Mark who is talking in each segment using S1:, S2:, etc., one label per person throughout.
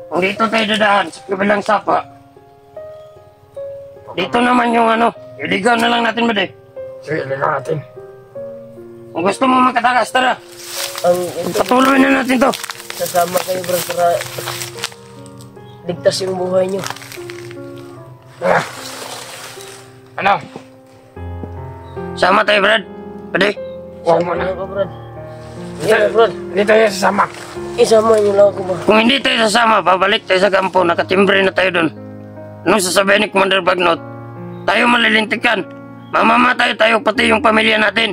S1: Kung dito tayo dadaan sa kabilang sapa, dito naman yung ano, iligaw na lang natin ba de?
S2: Sige, iligaw natin.
S1: Kung gusto mo makatakas, tara. Patuloy na natin to.
S3: Sasama kayo bro para ligtas yung buhay nyo.
S2: Ano?
S1: Sama tayo, Brad. Pwede?
S2: Huwag mo na.
S3: Ako, Brad. Yan, Brad.
S2: Hindi tayo sasama.
S3: Isama nyo lang ako ba?
S1: Kung hindi tayo sasama, babalik tayo sa kampo. Nakatimbre na tayo dun. Anong sasabihin ni Commander Bagnot? Tayo malilintikan. Mamamatay tayo, pati yung pamilya natin.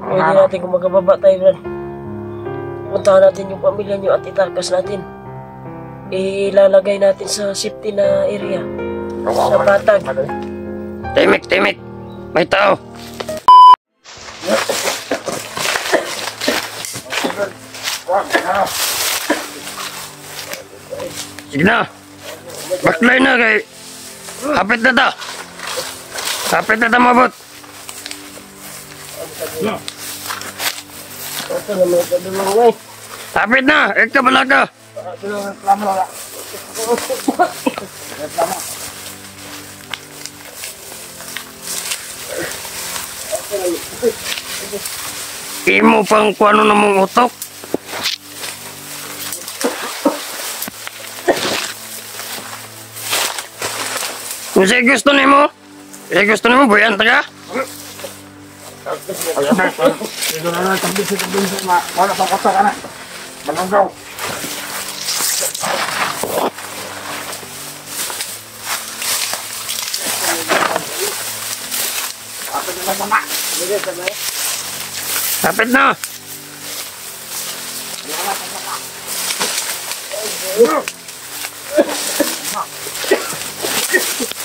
S3: Pwede natin kung magkababa tayo, Brad. Puntahan natin yung pamilya nyo at itarkas natin. Ilalagay natin sa safety na area. Sa patag.
S1: Timik, timik. May tao. Sige na. Baklay na kay... Hapit na ta. Hapit na ta mabot.
S3: Ito na mga kadulong ngay.
S1: Hapit na. Ika bala ka. Imo pang kuano na mong utok. Kung siya gusto nimo, buyan taga.
S2: Ayan na. Dito na lang. Tambisi. Wala pang kasa ka na. Manunggaw. Kapit na mama.
S1: Hapit na.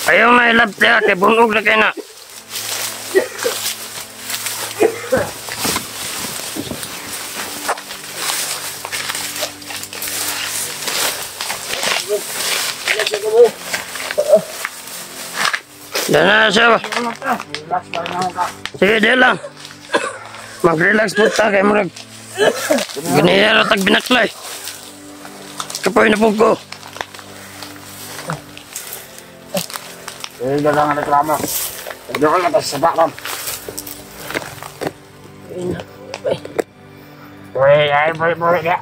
S1: Ayaw na ilab siya, kay bunog na kayo na. Diyan na siya ba? Sige, diyan lang. Mag-relax po ta kay Murag. Ganyan tag binaklay. Kapoy na po ko.
S2: Sige, lang ang reklamo. Hindi ko lang sa bakam. Uy, ay, balik niya.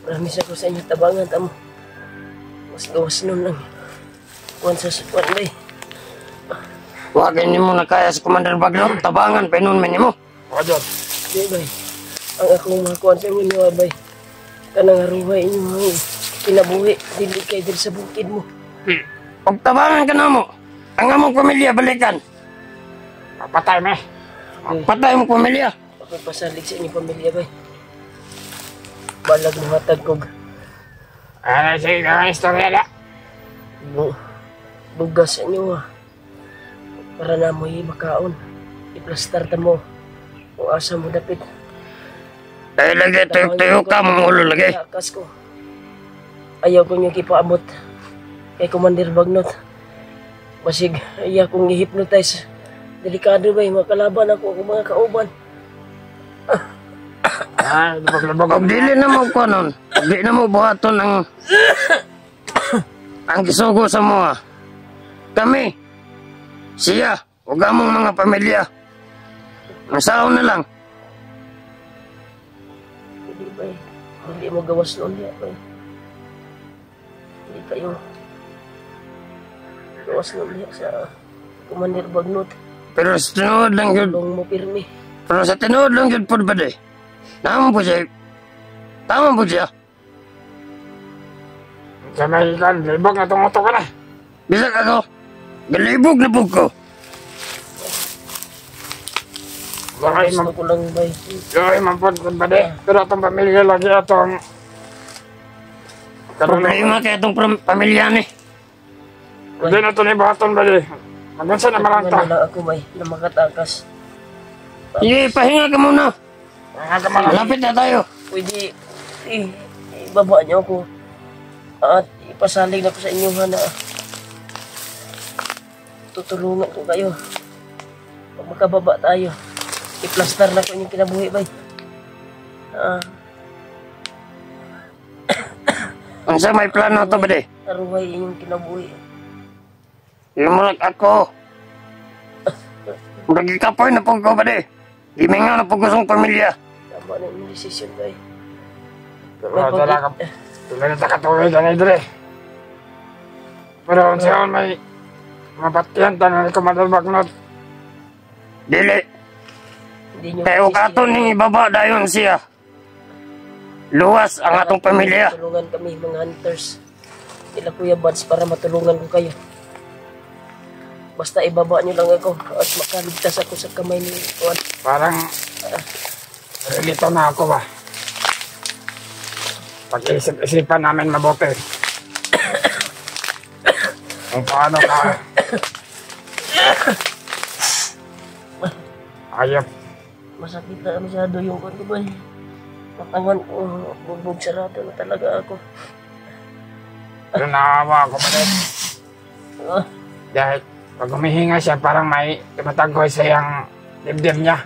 S3: Promise ako sa inyo, tabangan tamo. Mas gawas nun lang. Kuwan sa suwan ba eh.
S1: Wagin ni mo na kaya sa Commander Bagnot. Tabangan, pinun man ni mo.
S2: Wajod.
S3: Di ba ang akong mga kuwan sa inyo, abay. Kanang haruhay inyo mga kinabuhi. Dili kayo dili sa bukid mo.
S1: Pag tabangan ka na mo, ang among pamilya balikan.
S2: Patay me.
S1: Patay mong pamilya.
S3: Papasalig sa inyong pamilya ba. Balag mo hatag kog.
S2: Ano sige, ang istorya na.
S3: Bugas sa inyo para na mo makaon. Iplastar ta mo. Kung asa mo dapit.
S1: Ay lagi, tuyok-tuyok ka, mong ulo lagi.
S3: Takas ko. Ayaw ko nyo kipaabot kay Commander Bagnot. Basig, ayaw kong i-hypnotize. Delikado ba yung makalaban ako mga kauban.
S2: Ay, lubog-lubog.
S1: Pag dili na mo ko nun, pag di na mo buhaton ang gisugo sa mo Kami, siya, huwag among mga pamilya. Masaon na lang.
S3: Hindi ba hindi mo gawas noon niya ba Hindi kayo gawas noon niya sa Commander Bagnot.
S1: Pero sa tinood lang yun.
S3: Tulong mo pirmi.
S1: Pero sa tinood lang yun po ba de? Tama po siya. Tama po siya.
S2: Sa may libog na tumuto ka na.
S1: Bisag ako. Galibog na po ko.
S2: Bakay
S3: Gusto ko lang ba
S2: Yoy, mampod ko ba de? Pero itong pamilya lagi itong...
S1: Problema kaya itong pamilya ni.
S2: Hindi na ito ni Baton ba de? Magunsa na malanta.
S3: na ako ba na makatakas.
S1: Sige, pahinga ka muna.
S2: Malanta.
S1: Malapit na tayo.
S3: Pwede ibaba niyo ako at ipasalig na ko sa inyo na tutulungan ko kayo. Pag makababa tayo, iplastar na ko inyong kinabuhi ba?
S1: Unsa may plano to ba di?
S3: Aruhay inyong kinabuhi.
S1: Imulag ako. Lagi kapoy na po ko ba di? Gimingaw na po gustong pamilya.
S3: Tama na yung desisyon ba eh.
S2: Pero talaga, tuloy na takatuloy ka na Idre. Pero kung siya may mapatiyan tayo ni Commander Bagnot.
S1: Dili.
S3: Hindi nyo
S1: Kaya ukaton ni baba dayon siya. Luwas ang atong pamilya.
S3: Tulungan kami mga hunters. Ila Kuya Buds para matulungan ko kayo. Basta ibaba nyo lang ako at makaligtas ako sa kamay ni Juan.
S2: Parang relito na ako ba? Pag-isip-isipan namin mabuti. Kung paano ka ayop.
S3: Masakit na masyado yung kwan ko ba eh. Katawan ko, bugbog sarado na talaga ako.
S2: Pero naawa ako ba rin?
S3: Ah,
S2: Dahil pag humihinga siya parang may tumatagoy sa iyang dibdib niya.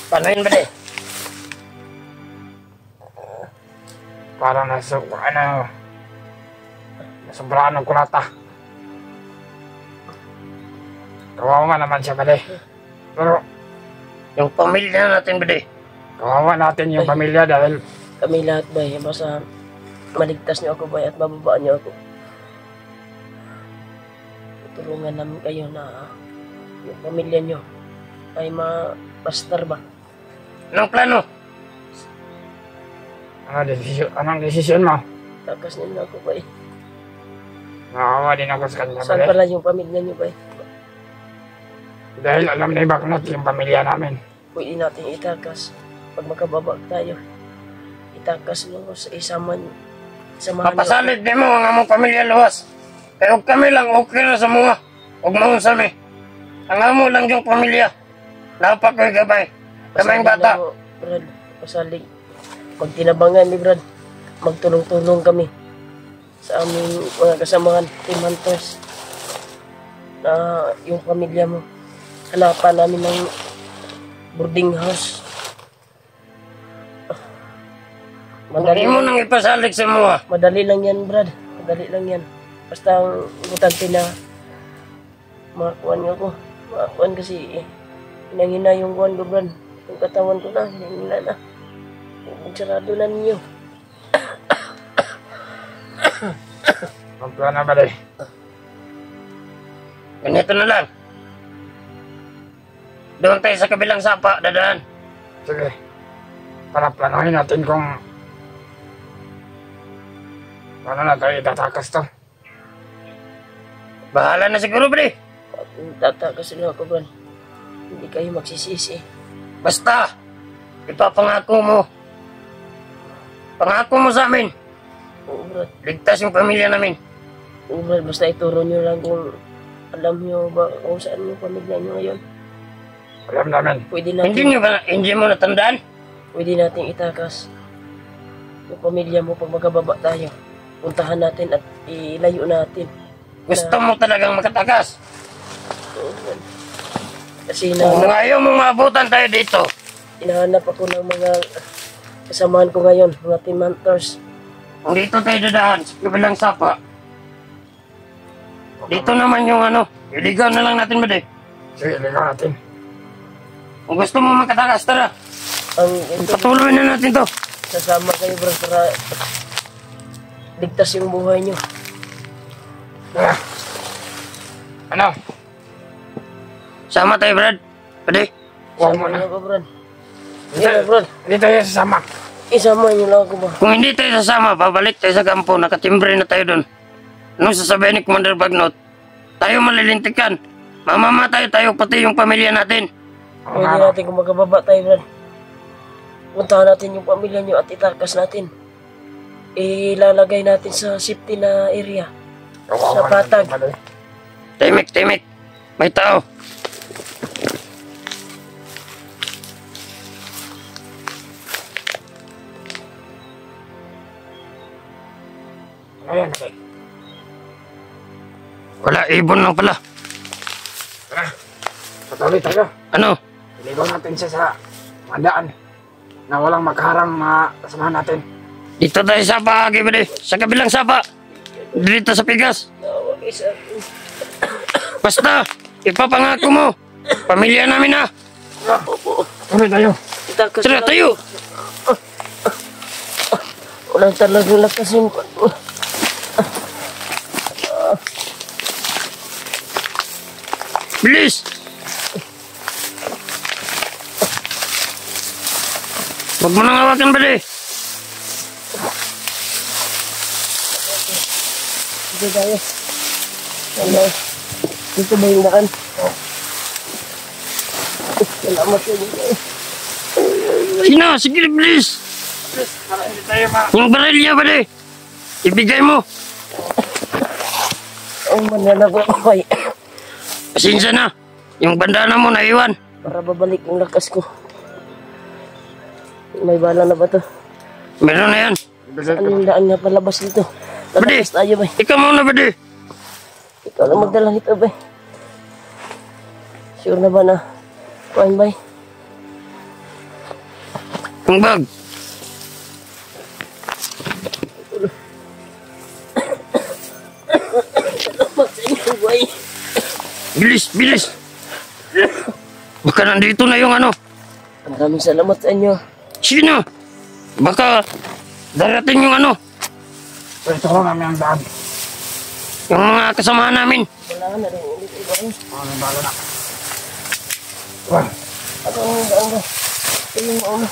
S1: Paano yun ba di?
S2: Parang nasubraan ng kulata. Kawawa naman siya pala eh. Pero
S1: Yung pamilya natin ba di?
S2: kawawa natin yung pamilya dahil
S3: kami lahat ba eh. Basta maligtas niyo ako ba at mababa niyo ako. Tulungan namin kayo na yung pamilya niyo ay mapastar ba?
S1: Anong plano?
S2: anong desisyon mo?
S3: Takas niyo na ako ba eh.
S2: Nakawa din ako sa kanya
S3: Saan
S2: pala.
S3: pala yung pamilya niyo ba eh?
S2: Dahil alam ni Bagnot yung pamilya namin.
S3: Pwede natin itakas. Pag makababa tayo, itakas mo sa isaman. Samahan niyo ako.
S1: Mapasalit di mo ang among pamilya luwas. Kaya huwag kami lang okay na sa mga. Huwag mo sa mi. Ang amo lang yung pamilya. Dapat ko'y gabay. Kamay
S3: Pasalig
S1: bata.
S3: na mo, Brad. Pasalig. Pag tinabangan ni Brad, magtulong-tulong kami sa aming mga kasamahan, team hunters, na yung pamilya mo. Hanapan namin ng boarding house.
S1: Hindi mo nang ipasalig sa mga.
S3: Madali lang yan, Brad. Madali lang yan. Basta ang importante na makakuan nga ko. Makakuan kasi hinangina yung kuan ko, Brad. Yung katawan ko na, hinangina na. Sarado na ninyo.
S2: Magpala na ba rin?
S1: Ganito na lang. Doon tayo sa kabilang sapa, dadaan.
S2: Sige. Para planohin natin kung paano na tayo itatakas to.
S1: Bahala na siguro, bre.
S3: Kung tatakas sila ako, Brad, hindi kayo magsisisi.
S1: Basta, ipapangako mo. Pangako mo sa amin.
S3: Oo, Brad.
S1: Ligtas yung pamilya namin.
S3: Oo, Brad. Basta ituro nyo lang kung alam nyo ba kung saan yung pamilya nyo ngayon.
S2: Alam namin.
S1: Hindi mo natandaan?
S3: Pwede nating itakas yung pamilya mo pag magkababa tayo. Puntahan natin at ilayo natin.
S1: Gusto mo talagang makatakas?
S3: Oo, Brad. Kasi
S1: Kung ayaw mong maabutan tayo dito,
S3: hinahanap ako ng mga kasamahan ko ngayon, mga team hunters.
S1: kung dito tayo dadaan sa kabilang sapa, dito naman yung iligaw na lang natin ba di?
S2: Sige, ligaw natin.
S1: Kung gusto mo makatakas, tara.
S3: Ang ito,
S1: Patuloy na natin to.
S3: sasama kayo, Brad, para ligtas yung buhay nyo.
S2: Ah. Ano?
S1: Sama tayo, Brad. Pwede?
S2: Huwag mo
S3: Sama
S2: na.
S3: nyo ako, Brad. Hindi na, Brad.
S2: Hindi tayo sasama.
S3: Isama nyo lang ako ba?
S1: Kung hindi tayo sasama, babalik tayo sa kampo. Nakatimbre na tayo doon. Anong sasabihin ni Commander Bagnot? Tayo malilintikan. Mamamatay tayo, pati yung pamilya natin.
S2: Oo
S3: Pwede
S2: nga.
S3: natin kung magkababa tayo, Brad. Puntahan natin yung pamilya nyo at itakas natin. Ilalagay natin sa safety na area.
S2: Kawawa
S3: Sa
S2: naman
S3: patag.
S2: pala eh.
S1: Timik, timik. May tao.
S2: Ano yan? Kasi?
S1: Wala, ibon lang pala.
S2: Tara. Patuloy tayo.
S1: Ano?
S2: Iligaw natin siya sa madaan. na walang magharang mga kasamahan natin.
S1: Dito tayo sapa, Gibade. Sa kabilang sapa. Dito sa pigas.
S3: Nawa kayo sa akin.
S1: Basta, ipapangako mo. Pamilya namin na.
S3: Opo.
S2: Tuloy tayo.
S3: Itakas
S1: Tara
S3: lang.
S1: tayo.
S3: Walang talagang lakas yung...
S1: Bilis. Huwag mo nang hawakan, Bade.
S3: Dito tayo. Hello. Dito ba yung daan? Salamat sa inyo.
S1: Sino? Sige, bilis.
S2: Para hindi tayo
S1: Yung baril niya, Bade. Ibigay mo.
S3: Ang mananag ako ay
S1: Pasensya na. Yung bandana mo naiwan.
S3: para babalik ang lakas ko. May bala na ba to?
S1: Meron na yan.
S2: ibigay
S3: Ano
S2: ko.
S3: yung daan na palabas dito?
S1: Bade.
S3: Lalabas tayo ba?
S1: Ikaw muna, Bade.
S3: Ikaw lang magdala nito ba? Sure na ba na? Fine ba?
S1: Yung bag.
S3: Salamat sa inyo, boy.
S1: Bilis, bilis. Baka nandito na yung ano.
S3: Maraming salamat sa inyo.
S1: Sige na. Baka darating yung ano.
S2: Ito ko namin ang daan.
S1: Yung mga kasamahan namin.
S3: Wala na rin ulit iba rin.
S2: May bala na. Wah,
S3: Ano ang daan ba? Ito yung ano.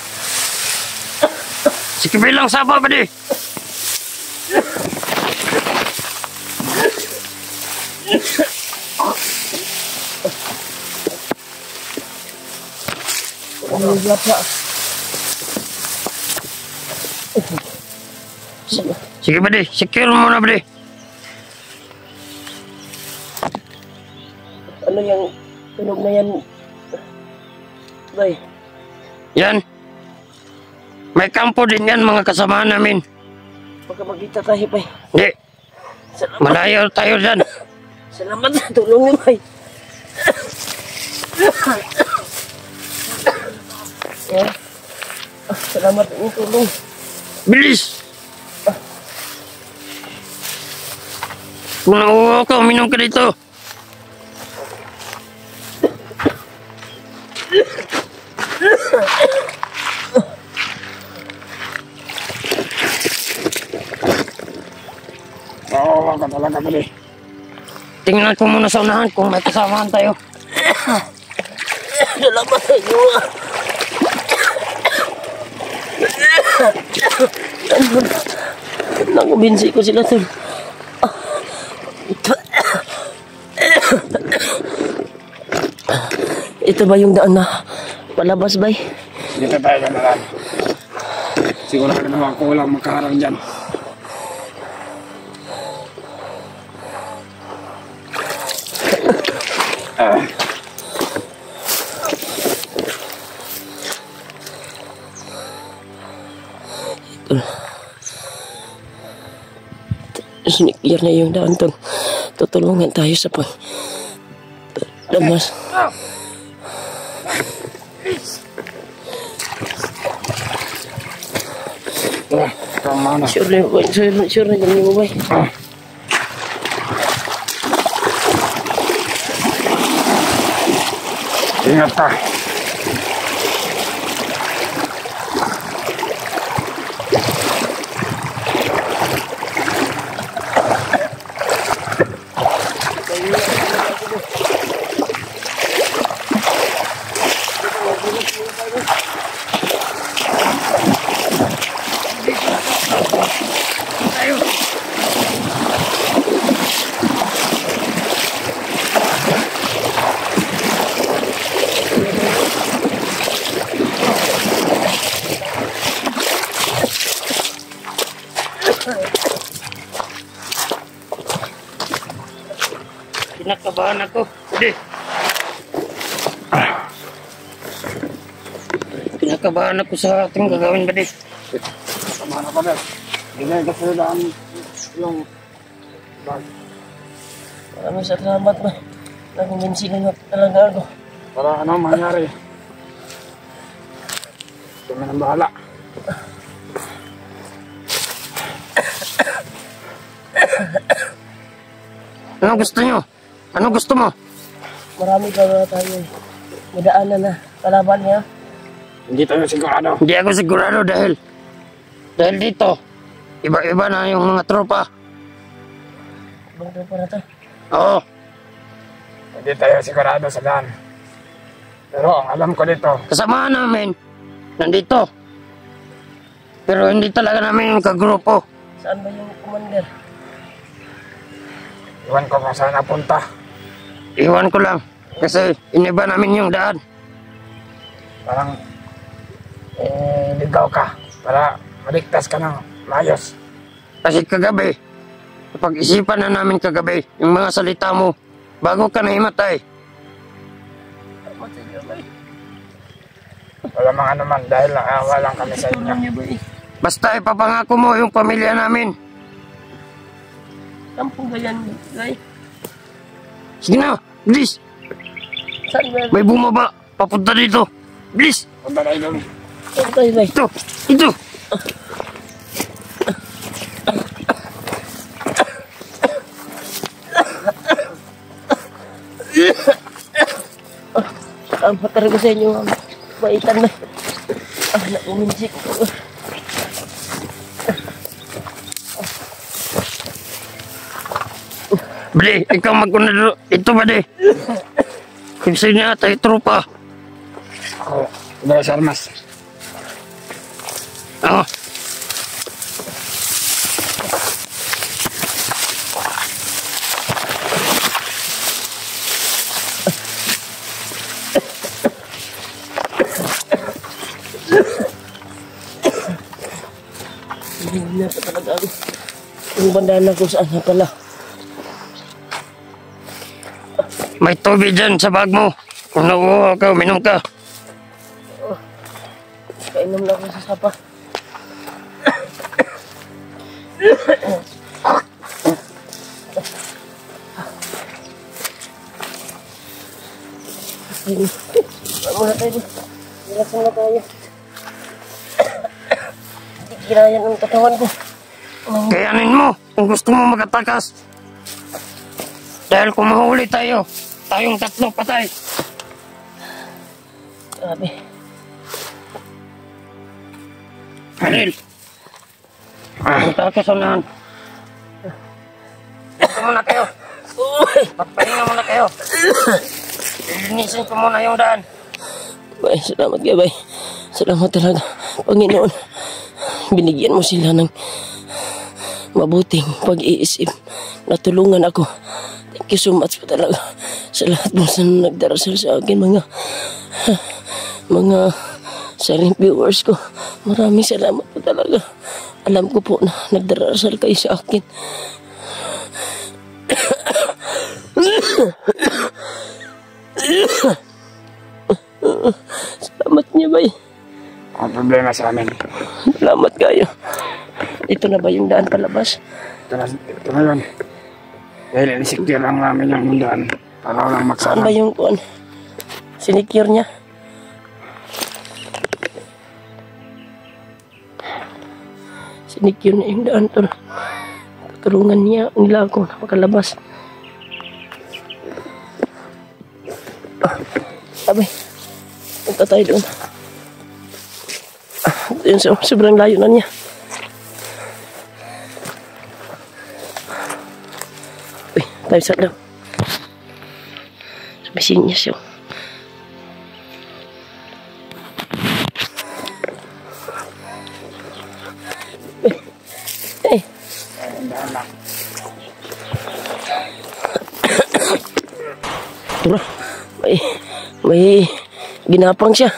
S1: Sige bilang sapa, Bade.
S3: Ano yung bata?
S1: Sige, Bade. Secure mo na, Bade.
S3: Ano yung tunog na yan? Bay,
S1: Yan. May kampo din yan, mga kasamahan namin.
S3: baka magkita tayo, bay.
S1: Hindi.
S3: Salamat.
S1: Malayo tayo dyan.
S3: Salamat sa tulong niyo, bay. Yeah. Salamat sa inyong tulong.
S1: Bilis. Kung nauuhaw ka, uminom ka dito.
S2: oo ka talaga, Bade.
S1: Tingnan ko muna sa unahan kung may kasamahan tayo.
S3: Salamat sa inyo. Nakubinsi ko sila, tol. Ito ba yung daan na palabas, bay?
S2: Dito tayo sa daan. Sigurado naman ko walang magkaharang dyan.
S3: Sinikir na yung daan, tol. Tutulungan tayo sa pag... Damas.
S2: Ikaw mana.
S3: Sure na yung bay. Sure na yung bay.
S2: Ingat ka.
S1: Kinakabahan ako. Hindi. Kinakabahan ako sa ating gagawin, Bade.
S2: Sama na, Bade. Bigay ka sa daan yung bag.
S3: Maraming salamat, bay. Nakumbinsi na talaga ako.
S2: Para ano mangyari. Kami nang bahala.
S1: Ano gusto nyo? Ano gusto mo?
S3: Marami pa na tayo eh. Madaanan na. Kalaban niya.
S2: Hindi tayo sigurado.
S1: Hindi ako sigurado dahil dito, iba-iba na yung mga tropa.
S3: Ibang tropa na to.
S1: Oo,
S2: Hindi tayo sigurado sa daan. Pero ang alam ko dito,
S1: kasamahan namin, nandito. Pero hindi talaga namin yung kagrupo.
S3: Saan ba yung commander?
S2: iwan ko kung saan napunta.
S1: Iwan ko lang, kasi iniba namin yung daan.
S2: Parang ligaw ka para maligtas ka ng maayos.
S1: Kasi kagabi, napag-isipan na namin kagabi yung mga salita mo bago ka nahimatay.
S3: Matay niya ba eh?
S2: Wala mga naman dahil naawa lang kami sa inyo.
S3: Niya ba eh?
S1: Basta ipapangako mo yung pamilya namin.
S3: Kampong ba yan, guy?
S1: Sige na, please.
S3: Saan ba?
S1: May bumaba, papunta dito. Please,
S2: Punta tayo doon.
S3: Saan tayo, guy?
S1: ito.
S3: Ang talaga sa inyo ang baitan na. Nakuminsik ko.
S1: Bali, ikaw magkunado. Ito ba di? Ibig niya tayo tropa.
S2: Ako, Ibay Sarmas.
S1: Oo.
S3: Hindi na talaga ako. Yung bandana ko saan na pala.
S1: May tubig dyan sa bag mo. Kung nauuhaw ka, uminom ka.
S3: Kainom lang ako sa sapa. Muna tayo. Relax na tayo. Hindi kinayan ang katawan ko.
S1: Kayanin mo kung gusto mo makatakas. Dahil kung mahuli tayo, tayong tatlo patay.
S3: Grabe.
S1: Halil. Punta ka sa unahan. Dito muna kayo. Magpahinga muna kayo. Linisin ko muna yung daan.
S3: Bay, salamat ka, bay. Salamat talaga, Panginoon. Binigyan mo sila ng mabuting pag-iisip. Natulungan ako. Thank you so much po talaga sa lahat mo sa nagdarasal sa akin, mga silent viewers ko. Maraming salamat po talaga. Alam ko po na nagdarasal kayo sa akin. Salamat niya, bay.
S2: Ang problema sa amin.
S3: Salamat kayo. Ito na ba yung daan palabas?
S2: Ito na yun. Dahil inisecure lang namin yung daan para lang
S3: Saan
S2: magsama.
S3: ba yung kuan? Sinicure niya? Sinicure na yung daan to. Tutulungan nila ako na makalabas. Sabi, punta tayo doon. Yun, sobrang layo na niya. Uy, tayo sa daw. May sinyas yun. Eh. Turo. May ginapang siya.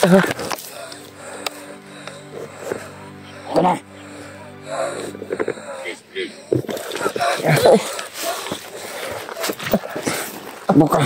S3: Aha.
S2: Ito na. Buka.